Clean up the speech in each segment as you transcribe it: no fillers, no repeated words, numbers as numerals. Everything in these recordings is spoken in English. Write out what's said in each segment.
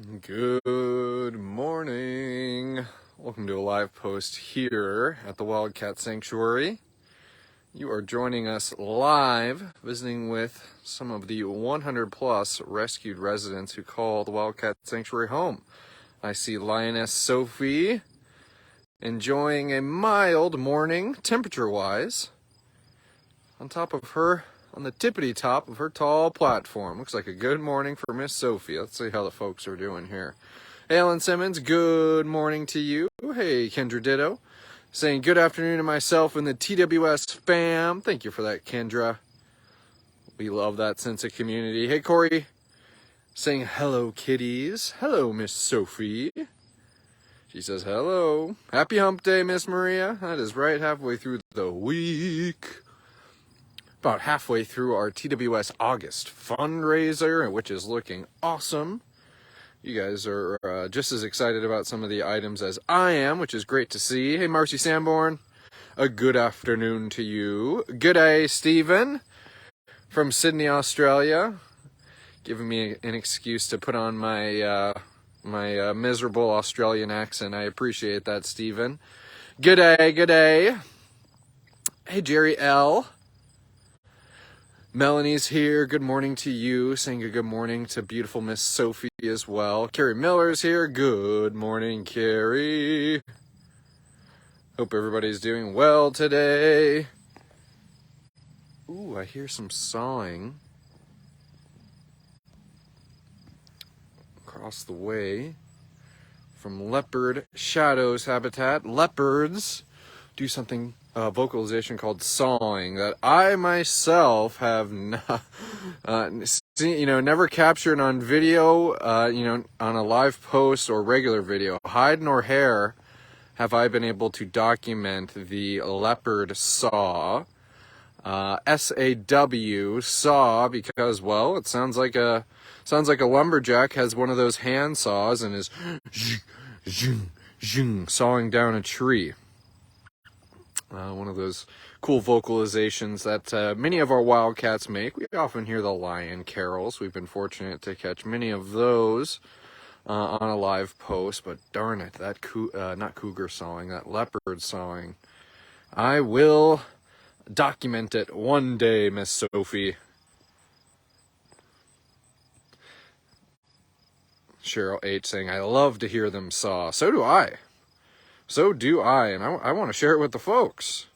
Good morning. Welcome to a live post here at the Wildcat Sanctuary. You are joining us live, visiting with some of the 100 plus rescued residents who call the Wildcat Sanctuary home. I see Lioness Sophie enjoying a mild morning, temperature-wise, on the tippity top of her tall platform. Looks like a good morning for Miss Sophie. Let's see how the folks are doing here. Hey, Alan Simmons, good morning to you. Hey, Kendra Ditto, saying good afternoon to myself and the TWS fam. Thank you for that, Kendra. We love that sense of community. Hey, Corey, saying hello, kitties. Hello, Miss Sophie. She says hello. Happy hump day, Miss Maria. That is right halfway through the week. About halfway through our TWS August fundraiser, which is looking awesome. You guys are just as excited about some of the items as I am, which is great to see. Hey, Marcy Sanborn, a good afternoon to you. Good day, Stephen, from Sydney, Australia, giving me an excuse to put on my miserable Australian accent. I appreciate that, Stephen. Good day, good day. Hey, Jerry L. Melanie's here. Good morning to you. Saying a good morning to beautiful Miss Sophie as well. Carrie Miller's here. Good morning, Carrie. Hope everybody's doing well today. Ooh, I hear some sawing across the way from Leopard Shadows Habitat. Leopards do something vocalization called sawing that I myself have not seen, never captured on video, on a live post or regular video. Hide nor hair have I been able to document the leopard saw, SAW, saw, because, well, it sounds like a lumberjack has one of those hand saws and is sawing down a tree. One of those cool vocalizations that many of our Wildcats make. We often hear the lion carols. We've been fortunate to catch many of those on a live post, but darn it, that not cougar sawing, that leopard sawing. I will document it one day, Miss Sophie. Cheryl H. saying, I love to hear them saw. So do I. So do I, and I want to share it with the folks.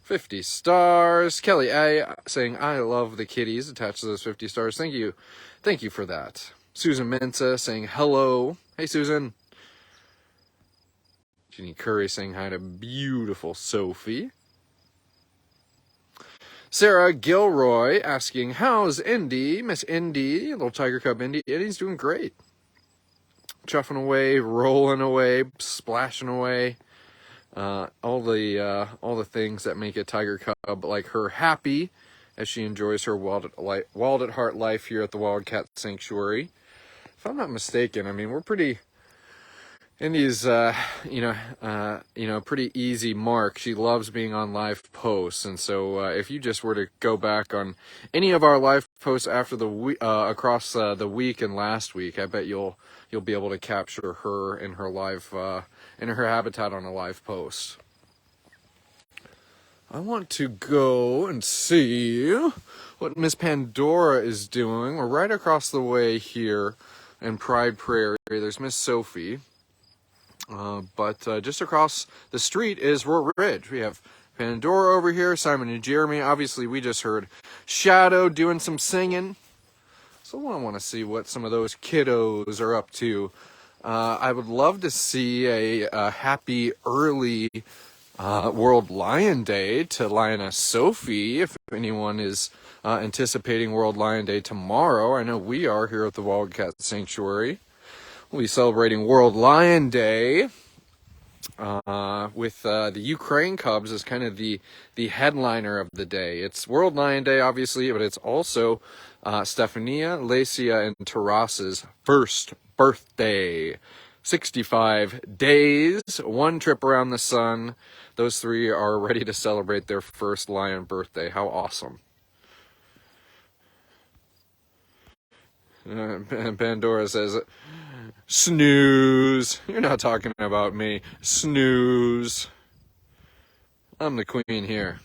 50 stars. Kelly A. saying, I love the kitties, attached to those 50 stars. Thank you. Thank you for that. Susan Mansa saying hello. Hey, Susan. Jeannie Curry saying hi to beautiful Sophie. Sarah Gilroy asking, how's Indy? Miss Indy, little tiger cub Indy. Indy's doing great. Chuffing away, rolling away, splashing away, all the things that make a tiger cub like her happy as she enjoys her wild at heart life here at the Wildcat Sanctuary. If I'm not mistaken, I mean, we're pretty. Indy's, pretty easy mark. She loves being on live posts, and so if you just were to go back on any of our live posts after the across the week and last week, I bet you'll be able to capture her in her live in her habitat on a live post. I want to go and see what Miss Pandora is doing. We're right across the way here in Pride Prairie. There's Miss Sophie. But just across the street is Roar Ridge. We have Pandora over here, Simon and Jeremy. Obviously, we just heard Shadow doing some singing. So I want to see what some of those kiddos are up to. I would love to see a happy early World Lion Day to Lioness Sophie. If anyone is anticipating World Lion Day tomorrow, I know we are here at the Wildcat Sanctuary. We'll be celebrating World Lion Day with the Ukraine Cubs as kind of the headliner of the day. It's World Lion Day, obviously, but it's also Stefania, Lacia, and Taras's first birthday. 65 days, one trip around the sun. Those three are ready to celebrate their first lion birthday. How awesome. Pandora says, snooze. You're not talking about me. Snooze. I'm the queen here.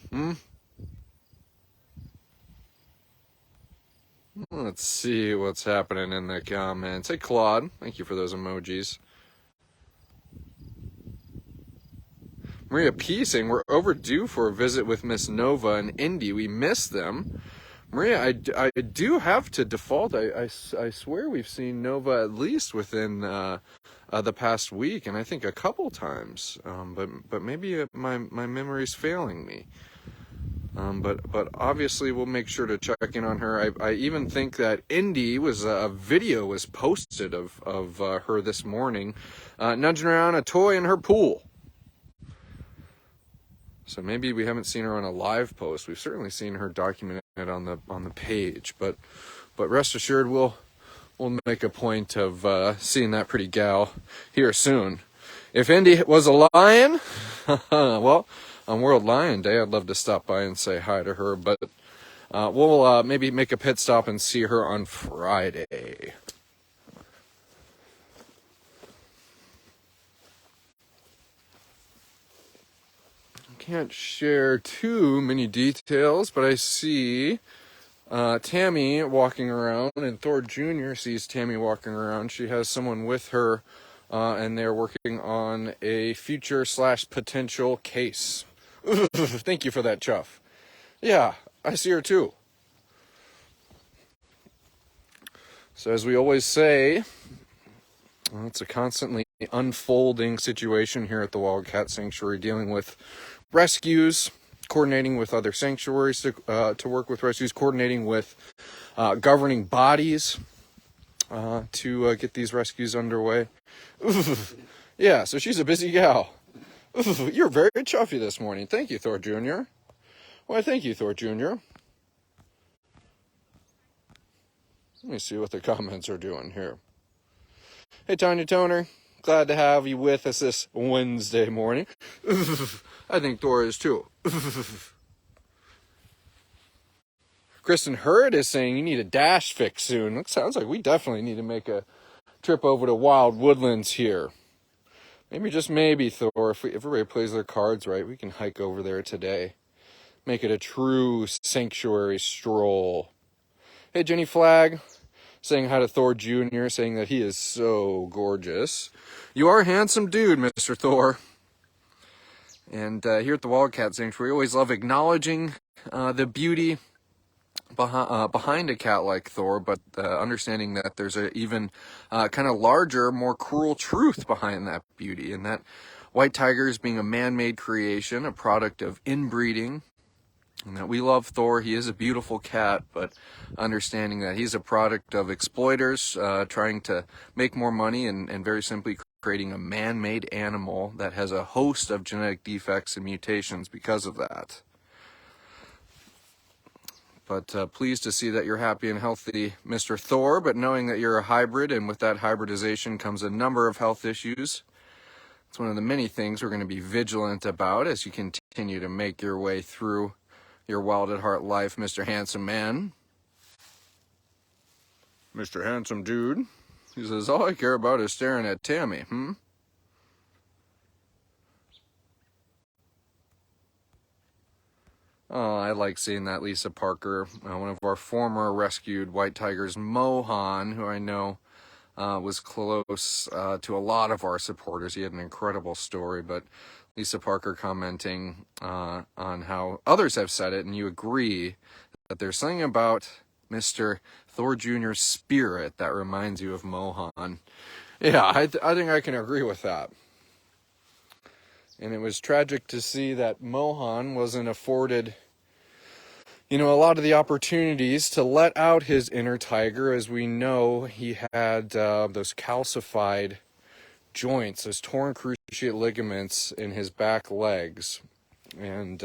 Let's see what's happening in the comments. Hey, Claude. Thank you for those emojis. Maria P. saying, we're overdue for a visit with Miss Nova and Indy. We missed them. Maria, I do have to default. I swear we've seen Nova at least within the past week, and I think a couple times. But maybe my memory's failing me. But obviously we'll make sure to check in on her. I even think that Indy was a video was posted of her this morning, nudging around a toy in her pool. So maybe we haven't seen her on a live post. We've certainly seen her documented on the page. But rest assured, we'll make a point of seeing that pretty gal here soon. If Indy was a lion, well, on World Lion Day, I'd love to stop by and say hi to her. But we'll maybe make a pit stop and see her on Friday. Can't share too many details, but I see Tammy walking around, and Thor Jr. sees Tammy walking around. She has someone with her, and they're working on a future/potential case. Thank you for that, Chuff. Yeah, I see her too. So as we always say, it's a constantly unfolding situation here at the Wildcat Sanctuary, dealing with rescues, coordinating with other sanctuaries to work with rescues, coordinating with governing bodies to get these rescues underway. Yeah, so she's a busy gal. You're very chuffy this morning. Thank you, Thor Jr. Why, thank you, Thor Jr. Let me see what the comments are doing here. Hey, Tanya Toner. Glad to have you with us this Wednesday morning. I think Thor is too. Kristen Hurd is saying you need a dash fix soon. It sounds like we definitely need to make a trip over to Wild Woodlands here. Maybe, just maybe, Thor, if everybody plays their cards right, we can hike over there today. Make it a true sanctuary stroll. Hey, Jenny Flagg. Saying hi to Thor Jr., saying that he is so gorgeous. You are a handsome dude, Mr. Thor. And here at the Wildcat Sanctuary, we always love acknowledging the beauty behind a cat like Thor, but understanding that there's a even kind of larger, more cruel truth behind that beauty, and that white tigers being a man-made creation, a product of inbreeding. And that we love Thor. He is a beautiful cat, but understanding that he's a product of exploiters trying to make more money and very simply creating a man-made animal that has a host of genetic defects and mutations because of that. But pleased to see that you're happy and healthy, Mr. Thor, but knowing that you're a hybrid, and with that hybridization comes a number of health issues. It's one of the many things we're going to be vigilant about as you continue to make your way through your wild at heart life, Mr. Handsome Man. Mr. Handsome Dude. He says, all I care about is staring at Tammy, Oh, I like seeing that, Lisa Parker, one of our former rescued white tigers, Mohan, who I know was close to a lot of our supporters. He had an incredible story, but Lisa Parker commenting on how others have said it, and you agree that there's something about Mr. Thor Jr.'s spirit that reminds you of Mohan. Yeah, I think I can agree with that. And it was tragic to see that Mohan wasn't afforded, a lot of the opportunities to let out his inner tiger. As we know, he had those calcified joints, those torn cruciate ligaments in his back legs, and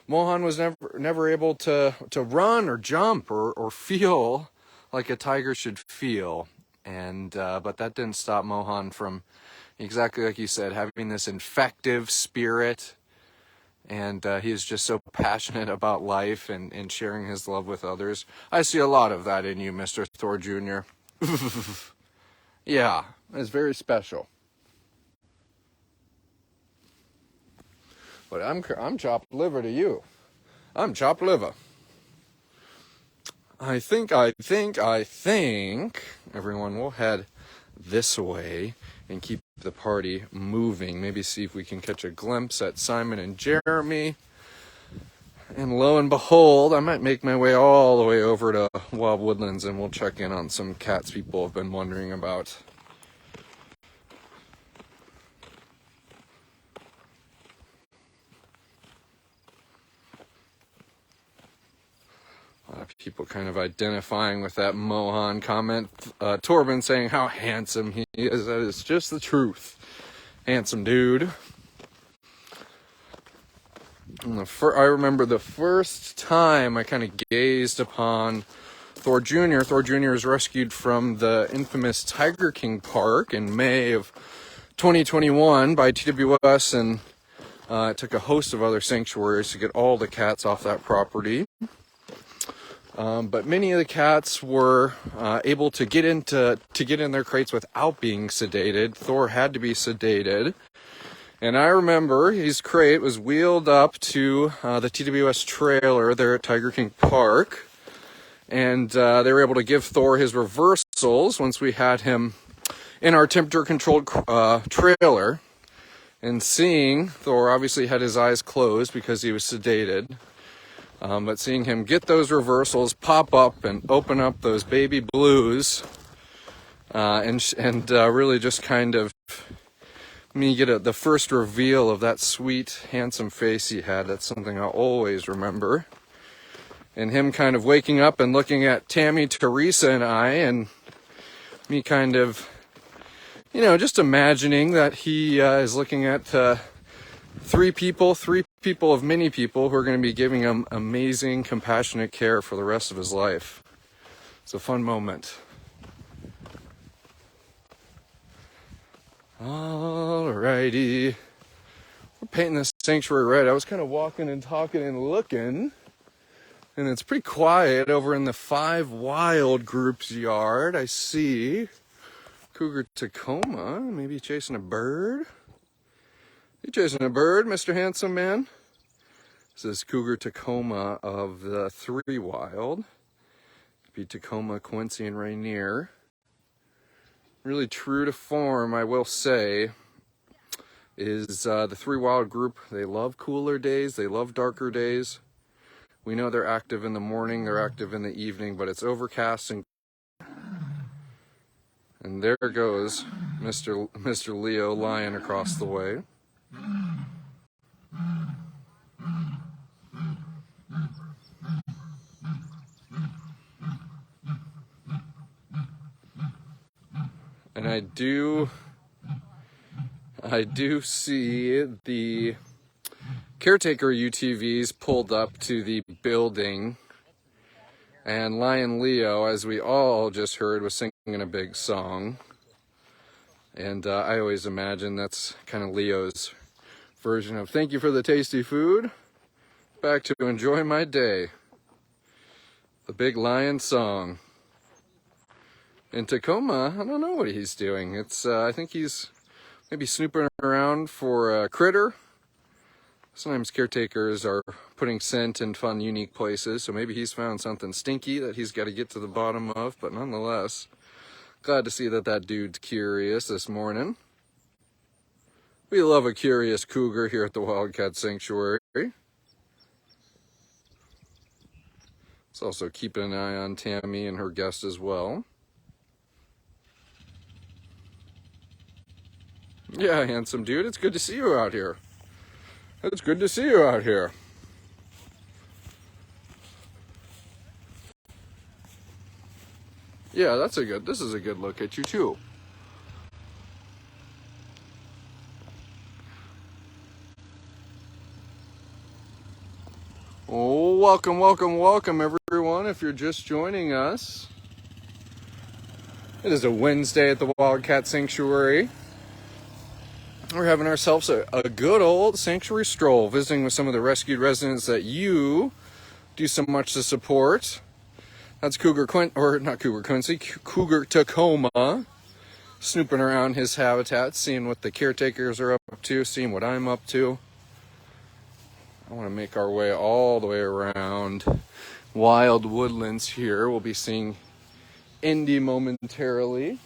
Mohan was never able to run or jump or feel like a tiger should feel, and but that didn't stop Mohan from, exactly like you said, having this infective spirit, and he is just so passionate about life and sharing his love with others. I see a lot of that in you, Mr. Thor Jr. Yeah, it's very special. But I'm chopped liver to you. I'm chopped liver. I think everyone will head this way and keep the party moving. Maybe see if we can catch a glimpse at Simon and Jeremy. And lo and behold, I might make my way all the way over to Wild Woodlands and we'll check in on some cats people have been wondering about. A lot of people kind of identifying with that Mohan comment. Torben saying how handsome he is. That is just the truth. Handsome dude. I remember the first time I kind of gazed upon Thor Jr. Thor Jr. was rescued from the infamous Tiger King Park in May of 2021 by TWS, and it took a host of other sanctuaries to get all the cats off that property. But many of the cats were able to get in their crates without being sedated. Thor had to be sedated. And I remember his crate was wheeled up to the TWS trailer there at Tiger King Park. And they were able to give Thor his reversals once we had him in our temperature-controlled trailer. And seeing Thor obviously had his eyes closed because he was sedated. But seeing him get those reversals, pop up and open up those baby blues, and really just kind of me get the first reveal of that sweet, handsome face he had. That's something I'll always remember. And him kind of waking up and looking at Tammy, Teresa, and I, and me kind of, just imagining that he is looking at three people of many people who are going to be giving him amazing, compassionate care for the rest of his life. It's a fun moment. Alrighty. We're painting this sanctuary red. I was kind of walking and talking and looking, and it's pretty quiet over in the 5 Wild group's yard. I see Cougar Tacoma, maybe chasing a bird. You chasing a bird, Mr. Handsome Man? This is Cougar Tacoma of the 3 Wild. Be Tacoma, Quincy, and Rainier. Really true to form, I will say, is the 3 Wild group. They love cooler days. They love darker days. We know they're active in the morning. They're active in the evening, but it's overcast and there goes Mr. Leo Lion across the way. And I do see the caretaker UTVs pulled up to the building, and Lion Leo, as we all just heard, was singing a big song. And I always imagine that's kind of Leo's version of thank you for the tasty food, back to enjoy my day. The big lion song. In Tacoma, I don't know what he's doing. It's I think he's maybe snooping around for a critter. Sometimes caretakers are putting scent in fun, unique places, so maybe he's found something stinky that he's got to get to the bottom of, but nonetheless, glad to see that dude's curious this morning. We love a curious cougar here at the Wildcat Sanctuary. Let's also keep an eye on Tammy and her guest as well. Yeah, handsome dude, it's good to see you out here. It's good to see you out here. Yeah, this is a good look at you too. Oh, welcome everyone if you're just joining us. It is a Wednesday at the Wildcat Sanctuary. We're having ourselves a good old sanctuary stroll, visiting with some of the rescued residents that you do so much to support. That's Cougar Quincy, Cougar Tacoma, snooping around his habitat, seeing what the caretakers are up to, seeing what I'm up to. I want to make our way all the way around Wild Woodlands here. We'll be seeing Indy momentarily.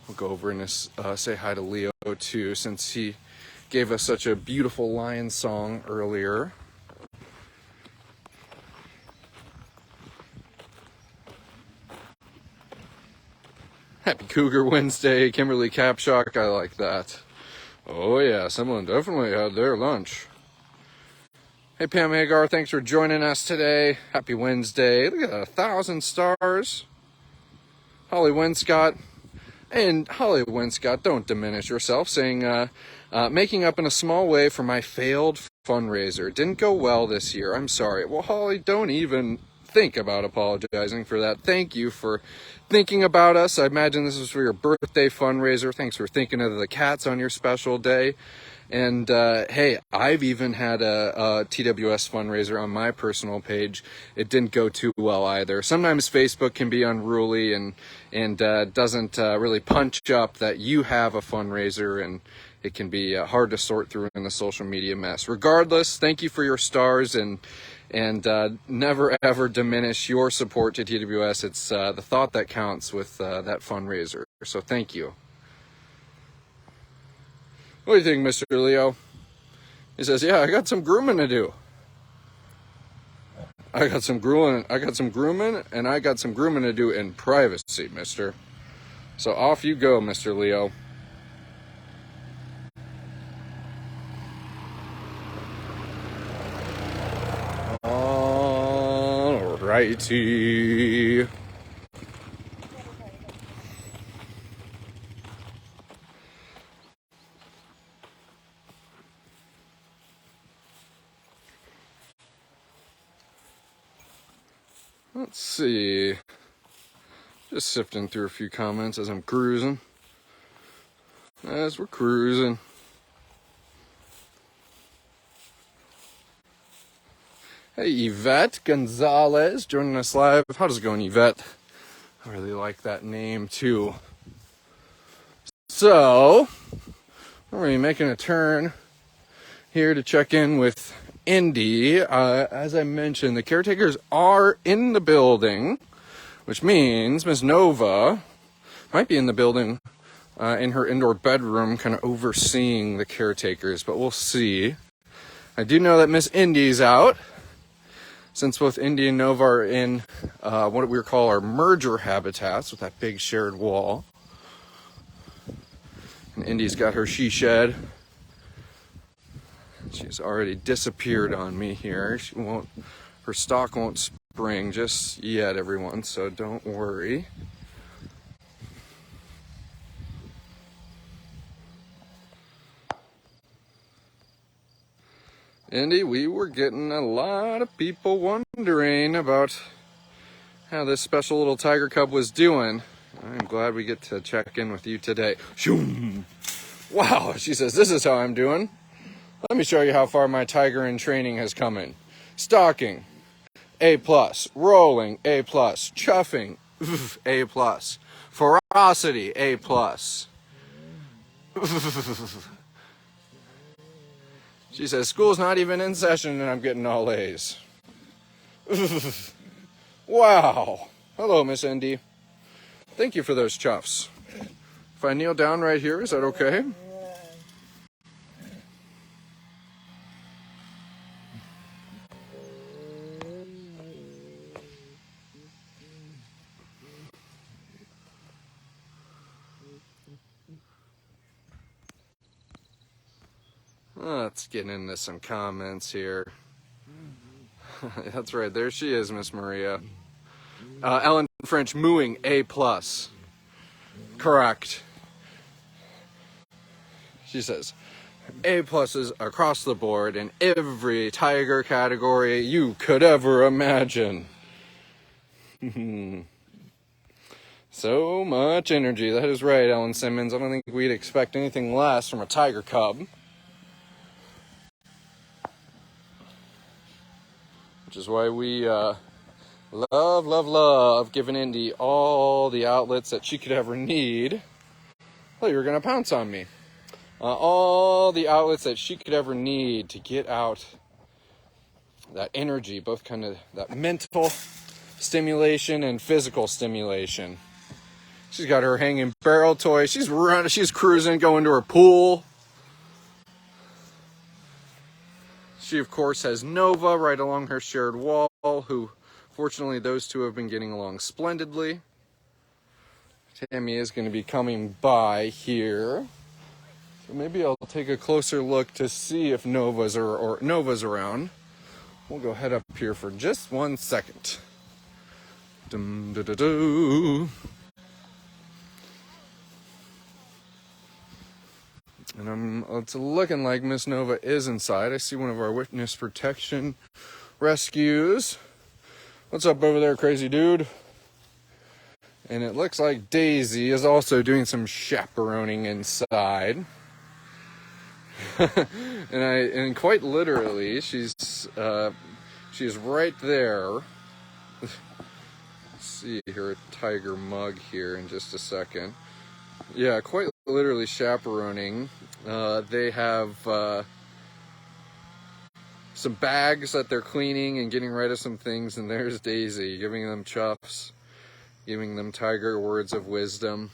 We'll go over and say hi to Leo too, since he gave us such a beautiful lion song earlier. Happy Cougar Wednesday, Kimberly Capshock. I like that. Oh yeah, someone definitely had their lunch. Hey Pam Hagar, thanks for joining us today. Happy Wednesday. Look at that, 1,000 stars. Holly Winscott. And Holly Winscott, don't diminish yourself, saying, making up in a small way for my failed fundraiser. Didn't go well this year. I'm sorry. Well, Holly, don't even think about apologizing for that. Thank you for thinking about us. I imagine this was for your birthday fundraiser. Thanks for thinking of the cats on your special day. And hey, I've even had a TWS fundraiser on my personal page. It didn't go too well either. Sometimes Facebook can be unruly and doesn't really punch up that you have a fundraiser, and it can be hard to sort through in the social media mess. Regardless, thank you for your stars, and never ever diminish your support to TWS. It's the thought that counts with that fundraiser. So thank you. What do you think, Mr. Leo? He says, yeah, I got some grooming to do. I got some grooming, and I got some grooming to do in privacy, mister. So off you go, Mr. Leo. Alrighty. Let's see. Just sifting through a few comments as I'm cruising. As we're cruising. Hey, Yvette Gonzalez joining us live. How's it going, Yvette? I really like that name, too. So, we're going to be making a turn here to check in with Indy. As I mentioned, the caretakers are in the building, which means Miss Nova might be in the building in her indoor bedroom, kind of overseeing the caretakers, but we'll see. I do know that Miss Indy's out, since both Indy and Nova are in what we call our merger habitats with that big shared wall. And Indy's got her she shed. She's already disappeared on me here. Her stock won't spring just yet, everyone, so don't worry. Indy, we were getting a lot of people wondering about how this special little tiger cub was doing. I'm glad we get to check in with you today. Shoom! Wow, she says, this is how I'm doing. Let me show you how far my tiger in training has come in. Stalking, A+. Rolling, A+. Chuffing, A+. Ferocity, A+. She says, school's not even in session and I'm getting all A's. Wow. Hello, Miss Indy. Thank you for those chuffs. If I kneel down right here, is that okay? Let's get into some comments here. That's right, there she is, Miss Maria. Ellen French mooing, A+. Correct. She says, A+s across the board in every tiger category you could ever imagine. So much energy. That is right, Ellen Simmons. I don't think we'd expect anything less from a tiger cub. Which is why we Love, love, love giving Indy all the outlets that she could ever need. Oh, you were going to pounce on me. All the outlets that she could ever need to get out that energy, both kind of that mental stimulation and physical stimulation. She's got her hanging barrel toy. She's running, she's cruising, going to her pool. She, of course, has Nova right along her shared wall, who, fortunately, those two have been getting along splendidly. Tammy is going to be coming by here. So maybe I'll take a closer look to see if Nova's around. We'll go head up here for just 1 second. Dum, da, da, da. And it's looking like Miss Nova is inside. I see one of our witness protection rescues. What's up over there, crazy dude? And it looks like Daisy is also doing some chaperoning inside. and quite literally, she's right there. Let's see her tiger mug here in just a second. Yeah, quite literally chaperoning. They have some bags that they're cleaning and getting rid of some things, and there's Daisy giving them chuffs, giving them tiger words of wisdom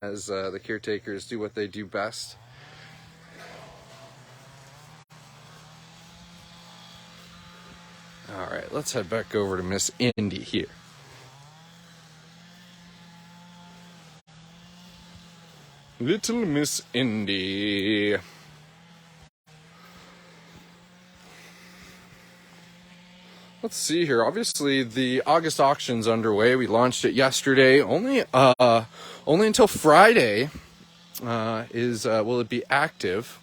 as the caretakers do what they do best. All right, let's head back over to Miss Indy here. Little Miss Indy. Let's see here. Obviously, the August auction's underway. We launched it yesterday. Only until Friday will it be active.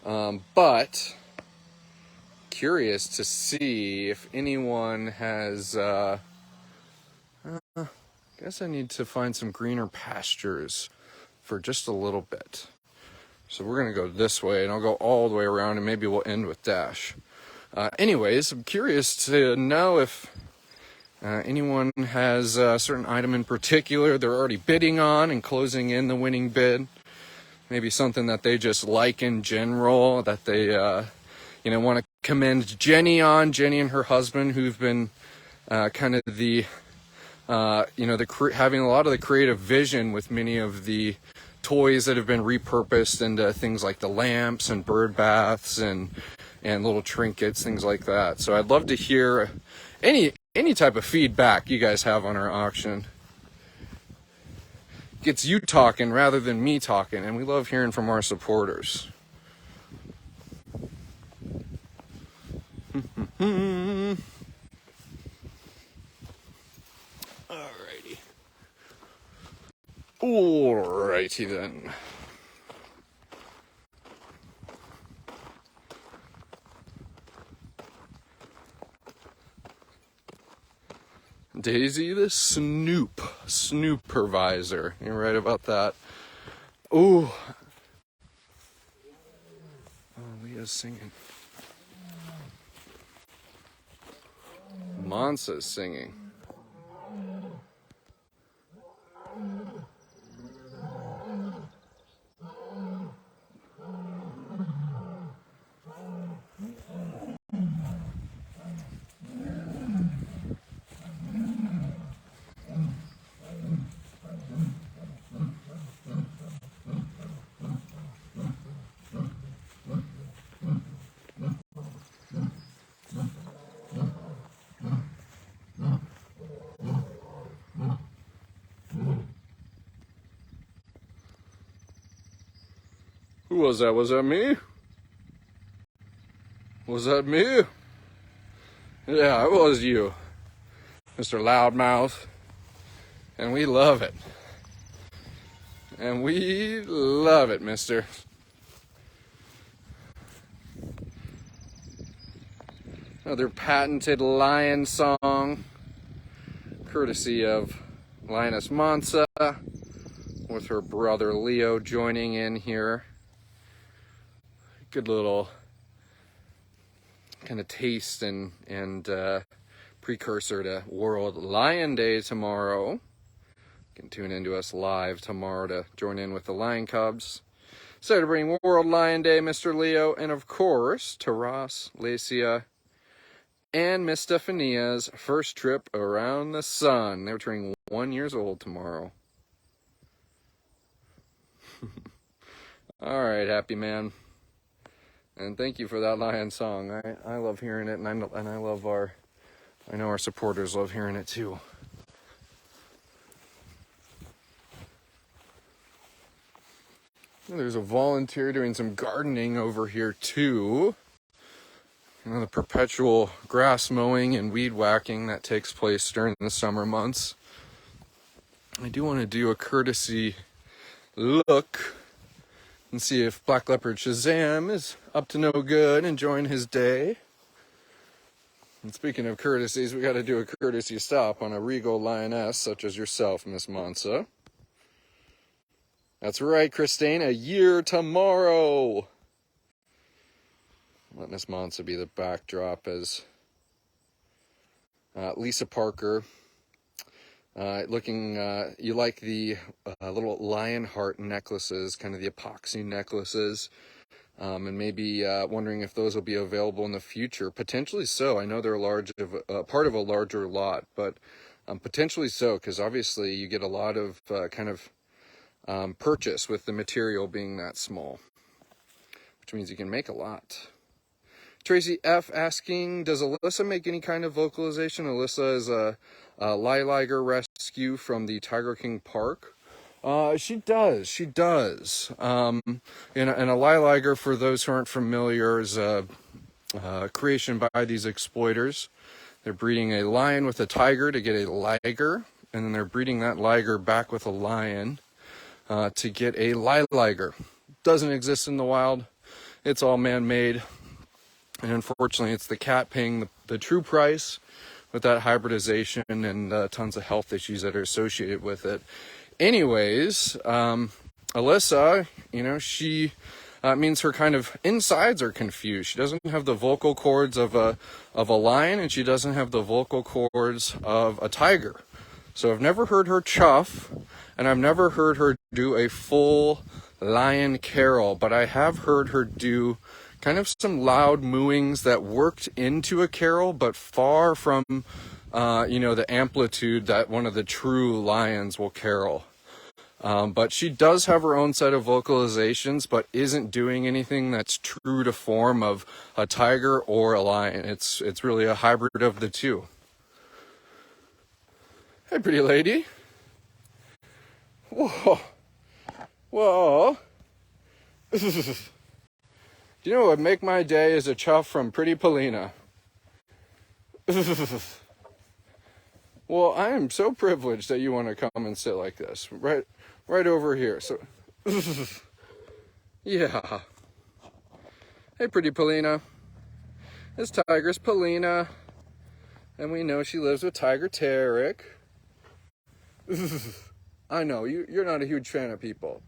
But curious to see if anyone has. Guess I need to find some greener pastures for just a little bit. So we're going to go this way, and I'll go all the way around, and maybe we'll end with Dash. Anyways, I'm curious to know if anyone has a certain item in particular they're already bidding on and closing in the winning bid. Maybe something that they just like in general, that they want to commend Jenny on. Jenny and her husband, who've been kind of the having a lot of the creative vision with many of the toys that have been repurposed into things like the lamps and bird baths and little trinkets, things like that. So I'd love to hear any type of feedback you guys have on our auction. Gets you talking rather than me talking, and we love hearing from our supporters. Alrighty then. Daisy the Snoopervisor. You're right about that. Ooh. Oh, Leah's singing. Mansa's singing. Who was that? Was that me? Was that me? Yeah, it was you, Mr. Loudmouth. And we love it. And we love it, mister. Another patented lion song, courtesy of Lioness Mansa, with her brother Leo joining in here. Good little kind of taste and precursor to World Lion Day tomorrow. You can tune into us live tomorrow to join in with the Lion Cubs. Celebrating World Lion Day, Mr. Leo, and of course, Taras, Lacia, and Miss Stephania's first trip around the sun. They're turning 1 year old tomorrow. All right, happy man. And thank you for that lion song. I love hearing it, and I know our supporters love hearing it too. There's a volunteer doing some gardening over here too. You know, the perpetual grass mowing and weed whacking that takes place during the summer months. I do want to do a courtesy look and see if Black Leopard Shazam is up to no good, enjoying his day. And speaking of courtesies, we got to do a courtesy stop on a regal lioness such as yourself, Miss Mansa. That's right, Christine, 1 year tomorrow. Let Miss Mansa be the backdrop as Lisa Parker. You like the little lion heart necklaces, kind of the epoxy necklaces, and maybe wondering if those will be available in the future. Potentially so. I know they're part of a larger lot, but potentially so, because obviously you get a lot of purchase with the material being that small, which means you can make a lot. Tracy F. asking, does Alyssa make any kind of vocalization? Alyssa is a liger rescue from the Tiger King Park. She does. And a liger, for those who aren't familiar, is a creation by these exploiters. They're breeding a lion with a tiger to get a liger, and then they're breeding that liger back with a lion to get a liger. Doesn't exist in the wild. It's all man-made. And unfortunately, it's the cat paying the true price with that hybridization and tons of health issues that are associated with it. Anyways, Alyssa, she means her kind of insides are confused. She doesn't have the vocal cords of a lion, and she doesn't have the vocal cords of a tiger. So I've never heard her chuff, and I've never heard her do a full lion carol, but I have heard her do kind of some loud mooings that worked into a carol, but far from, the amplitude that one of the true lions will carol. But she does have her own set of vocalizations, but isn't doing anything that's true to form of a tiger or a lion. It's really a hybrid of the two. Hey, pretty lady. Whoa. You know what would make my day is a chuff from Pretty Polina. Well, I am so privileged that you want to come and sit like this, right over here. So, yeah. Hey, Pretty Polina. It's Tigress Polina, and we know she lives with Tiger Tarek. I know you're not a huge fan of people.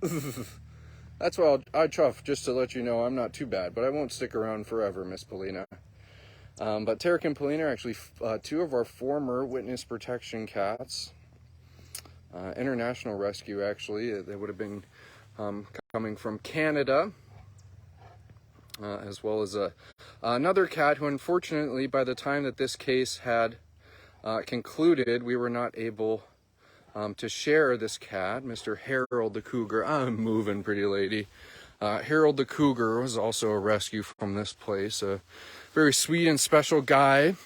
That's why I chuff, just to let you know I'm not too bad, but I won't stick around forever, Miss Polina. But Tarek and Polina are actually two of our former witness protection cats. International rescue, actually. They would have been coming from Canada, as well as another cat who, unfortunately, by the time that this case had concluded, we were not able to share this cat, Mr. Harold the Cougar. I'm moving, pretty lady. Harold the Cougar was also a rescue from this place. A very sweet and special guy.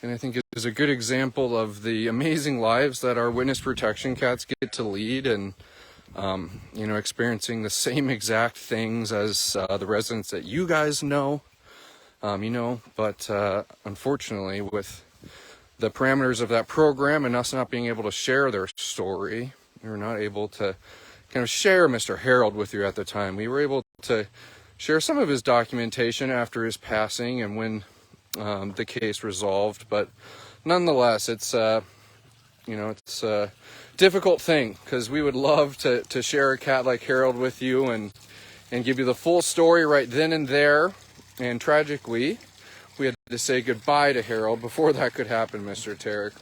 And I think it is a good example of the amazing lives that our witness protection cats get to lead, and, experiencing the same exact things as the residents that you guys know. But unfortunately, with the parameters of that program and us not being able to share their story, we were not able to kind of share Mr. Harold with you at the time. We were able to share some of his documentation after his passing and when the case resolved, but nonetheless, it's a difficult thing, because we would love to share a cat like Harold with you and give you the full story right then and there, and tragically, we had to say goodbye to Harold before that could happen, Mr. Tarek.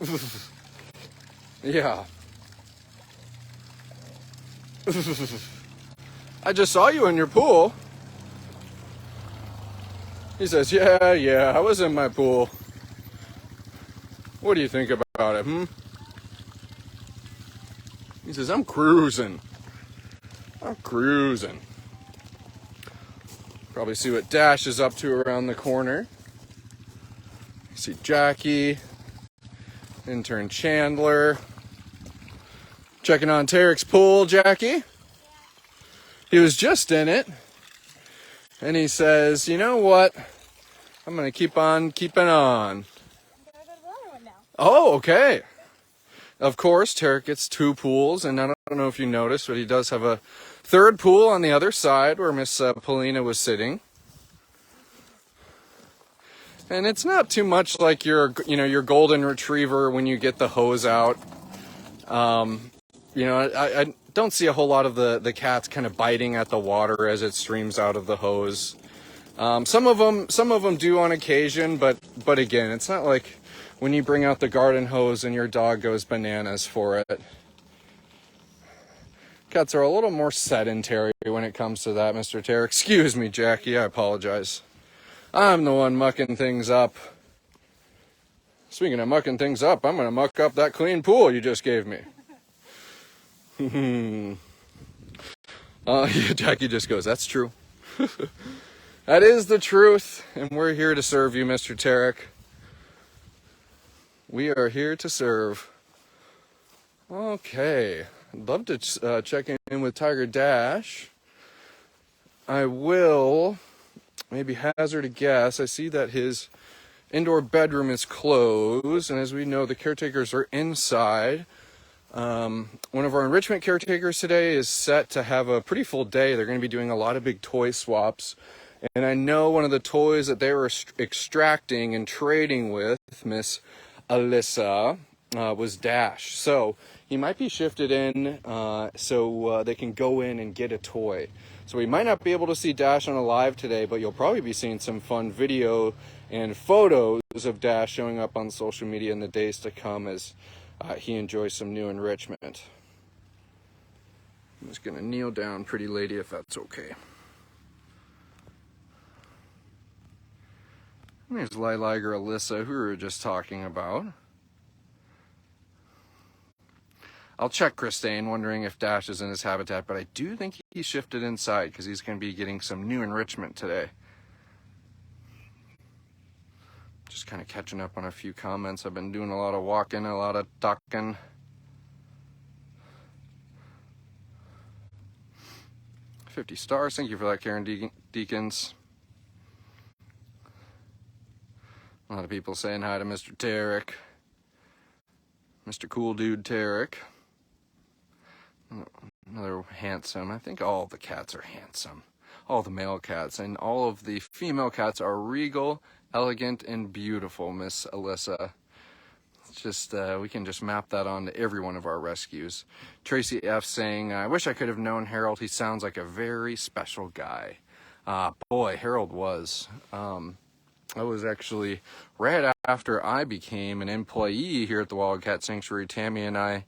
Yeah. I just saw you in your pool. He says, yeah, I was in my pool. What do you think about it, He says, I'm cruising. Probably see what Dash is up to around the corner. You see Jackie, intern Chandler. Checking on Tarek's pool, Jackie. He was just in it. And he says, you know what? I'm going to keep on keeping on. Oh, okay. Of course, Tarek gets 2 pools, and I don't know if you noticed, but he does have a 3rd pool on the other side where Miss Paulina was sitting. And it's not too much like your golden retriever when you get the hose out. I don't see a whole lot of the cats kind of biting at the water as it streams out of the hose. Some of them do on occasion, but again, it's not like when you bring out the garden hose and your dog goes bananas for it. Cats are a little more sedentary when it comes to that, Mr. Tarek. Excuse me, Jackie, I apologize. I'm the one mucking things up. Speaking of mucking things up, I'm going to muck up that clean pool you just gave me. Jackie just goes, that's true. That is the truth, and we're here to serve you, Mr. Tarek. We are here to serve. Okay, I'd love to check in with Tiger Dash. I will maybe hazard a guess. I see that his indoor bedroom is closed, and as we know, the caretakers are inside. One of our enrichment caretakers today is set to have a pretty full day. They're going to be doing a lot of big toy swaps. And I know one of the toys that they were extracting and trading with Miss Alyssa was Dash. So he might be shifted in so they can go in and get a toy. So we might not be able to see Dash on a live today, but you'll probably be seeing some fun video and photos of Dash showing up on social media in the days to come as he enjoys some new enrichment. I'm just going to kneel down, pretty lady, if that's okay. There's Lilager Alyssa, who we were just talking about. I'll check Christine, wondering if Dash is in his habitat, but I do think he shifted inside because he's going to be getting some new enrichment today. Just kind of catching up on a few comments. I've been doing a lot of walking, a lot of ducking. $50 stars. Thank you for that, Karen Deacons. A lot of people saying hi to Mr. Tarek. Mr. Cool Dude Tarek. Another handsome. I think all of the cats are handsome. All the male cats. And all of the female cats are regal, elegant, and beautiful, Miss Alyssa. It's just, we can just map that onto every one of our rescues. Tracy F. saying, I wish I could have known Harold. He sounds like a very special guy. Boy, Harold was. I was actually, right after I became an employee here at the Wildcat Sanctuary, Tammy and I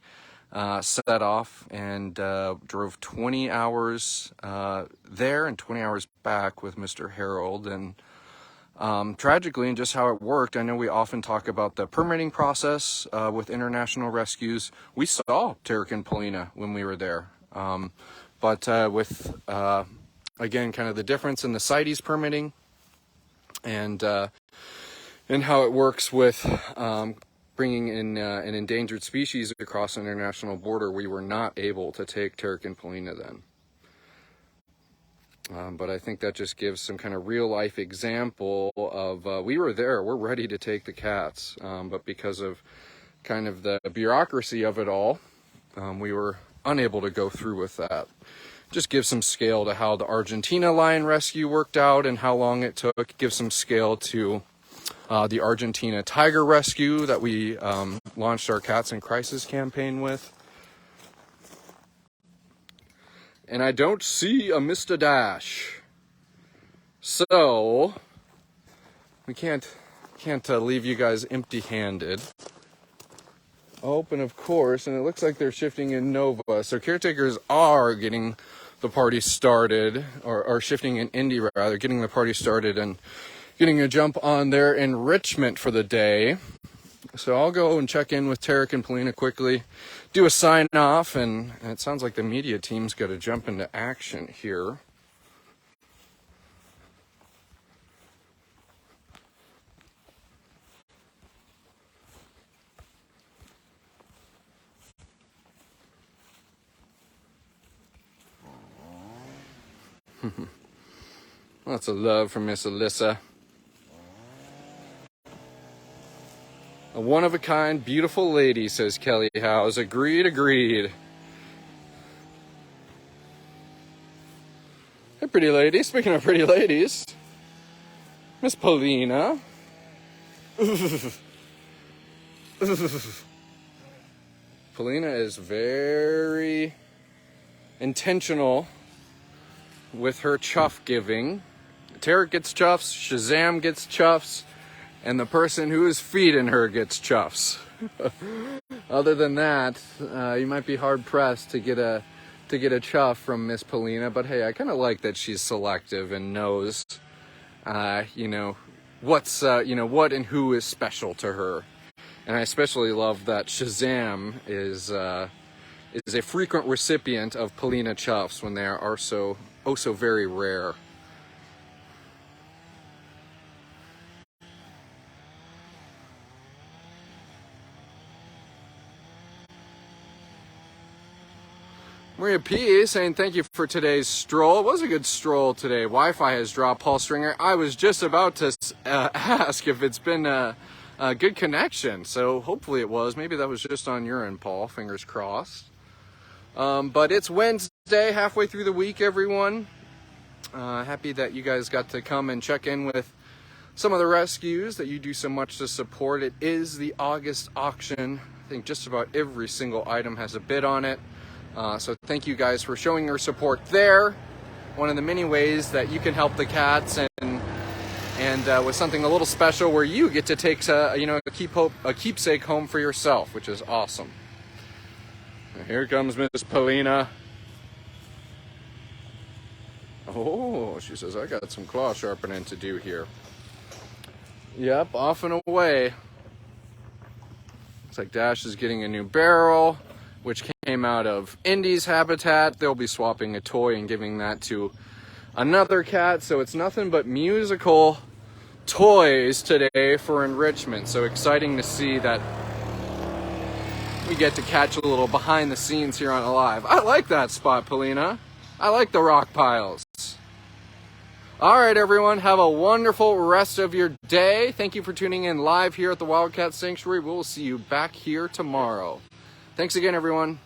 set off and drove 20 hours there and 20 hours back with Mr. Harold. And tragically, and just how it worked, I know we often talk about the permitting process with international rescues. We saw Tarek and Paulina when we were there. But with, again, kind of the difference in the CITES permitting, and how it works with bringing in an endangered species across an international border, we were not able to take Tarek and Paulina then. But I think that just gives some kind of real life example of we were there, we're ready to take the cats, but because of kind of the bureaucracy of it all, we were unable to go through with that. Just give some scale to how the Argentina lion rescue worked out and how long it took. Give some scale to the Argentina tiger rescue that we launched our Cats in Crisis campaign with. And I don't see a Mr. Dash. So, we can't leave you guys empty-handed. Oh, and of course, and it looks like they're shifting in Nova. So caretakers are getting the party started, or shifting in Indy rather, getting the party started and getting a jump on their enrichment for the day. So I'll go and check in with Tarek and Polina quickly, do a sign off, and it sounds like the media team's got to jump into action here. Lots of love from Miss Alyssa. A one-of-a-kind, beautiful lady, says Kelly Howes. Agreed, agreed. Hey, pretty lady. Speaking of pretty ladies, Miss Polina. Polina is very intentional with her chuff giving. Tarek gets chuffs, Shazam gets chuffs, and the person who is feeding her gets chuffs. Other than that, you might be hard pressed to get a chuff from Miss Polina. But hey, I kind of like that she's selective and knows, what's what and who is special to her. And I especially love that Shazam is a frequent recipient of Polina chuffs when they are so very rare. Maria P. saying thank you for today's stroll. It was a good stroll today. Wi-Fi has dropped, Paul Stringer. I was just about to ask if it's been a good connection, so hopefully it was. Maybe that was just on your end, Paul. Fingers crossed. But it's Wednesday, halfway through the week, everyone. Happy that you guys got to come and check in with some of the rescues that you do so much to support. It is the August auction. I think just about every single item has a bid on it. So thank you guys for showing your support there. One of the many ways that you can help the cats, and with something a little special where you get to take a keepsake home for yourself, which is awesome. Here comes Miss Polina. Oh, she says, I got some claw sharpening to do here. Yep, off and away. Looks like Dash is getting a new barrel, which came out of Indy's habitat. They'll be swapping a toy and giving that to another cat. So it's nothing but musical toys today for enrichment. So exciting to see that we get to catch a little behind the scenes here on Alive. I like that spot, Polina. I like the rock piles. All right, everyone, have a wonderful rest of your day. Thank you for tuning in live here at the Wildcat Sanctuary. We'll see you back here tomorrow. Thanks again, everyone.